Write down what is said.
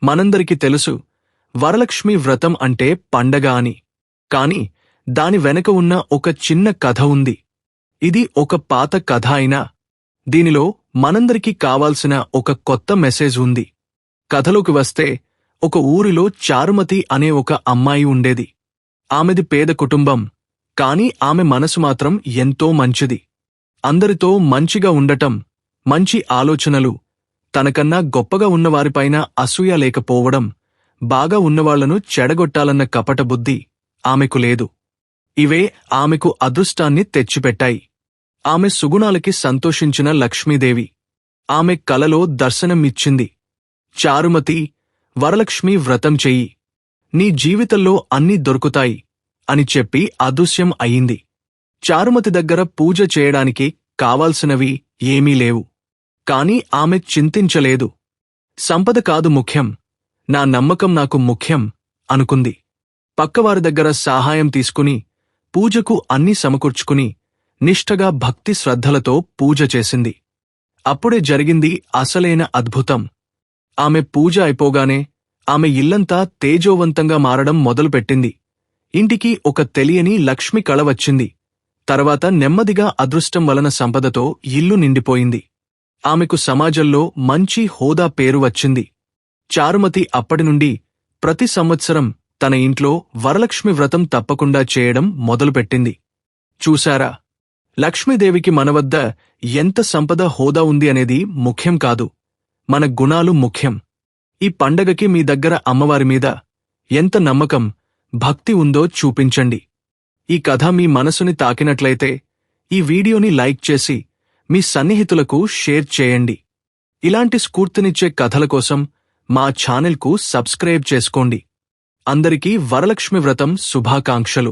మనందరికీ తెలుసు వరలక్ష్మి వ్రతం అంటే పండగ అని. కాని దాని వెనక ఉన్న ఒక చిన్న కథ ఉంది. ఇది ఒక పాత కథ అయినా దీనిలో మనందరికీ కావాల్సిన ఒక కొత్త మెసేజ్ ఉంది. కథలోకి వస్తే, ఒక ఊరిలో చారుమతి అనే ఒక అమ్మాయి ఉండేది. ఆమెది పేద కుటుంబం, కాని ఆమె మనసు మాత్రం ఎంతో మంచిది. అందరితో మంచిగా ఉండటం, మంచి ఆలోచనలు, తనకన్నా గొప్పగా ఉన్నవారిపైన అసూయ లేకపోవడం, బాగా ఉన్నవాళ్లను చెడగొట్టాలన్న కపట బుద్ధి ఆమెకు లేదు. ఇవే ఆమెకు అదృష్టాన్ని తెచ్చిపెట్టాయి. ఆమె సుగుణాలకి సంతోషించిన లక్ష్మీదేవి ఆమె కలలో దర్శనమిచ్చింది. చారుమతి, వరలక్ష్మి వ్రతం చెయ్యి, నీ జీవితంలో అన్నీ దొరుకుతాయి అని చెప్పి అదృశ్యం అయింది. చారుమతి దగ్గర పూజ చేయడానికి కావాల్సినవి ఏమీ లేవు. కాని ఆమె చింతించలేదు. సంపద కాదు ముఖ్యం, నా నమ్మకం నాకు ముఖ్యం అనుకుంది. పక్కవారి దగ్గర సహాయం తీసుకుని, పూజకు అన్నీ సమకూర్చుకుని, నిష్ఠగా భక్తి శ్రద్ధలతో పూజ చేసింది. అప్పుడే జరిగింది అసలైన అద్భుతం. ఆమె పూజ అయిపోగానే ఆమె ఇల్లంతా తేజోవంతంగా మారడం మొదలుపెట్టింది. ఇంటికి ఒక తెలియని లక్ష్మి కళ వచ్చింది. తర్వాత నెమ్మదిగా అదృష్టం వలన సంపదతో ఇల్లు నిండిపోయింది. ఆమెకు సమాజంలో మంచి హోదా పేరు వచ్చింది. చారుమతి అప్పటినుండి ప్రతి సంవత్సరం తన ఇంట్లో వరలక్ష్మి వ్రతం తప్పకుండా చేయడం మొదలుపెట్టింది. చూశారా, లక్ష్మీదేవికి మనవద్ద ఎంత సంపద హోదా ఉంది అనేది ముఖ్యం కాదు, మన గుణాలు ముఖ్యం. ఈ పండగకి మీ దగ్గర అమ్మవారి మీద ఎంత నమ్మకం, భక్తి ఉందో చూపించండి. ఈ కథ మీ మనసుని తాకినట్లయితే ఈ వీడియోని లైక్ చేసి మీ సన్నిహితులకు షేర్ చేయండి. ఇలాంటి స్ఫూర్తినిచ్చే కథల కోసం మా ఛానల్కు సబ్స్క్రైబ్ చేసుకోండి. అందరికీ వరలక్ష్మి వ్రతం శుభాకాంక్షలు.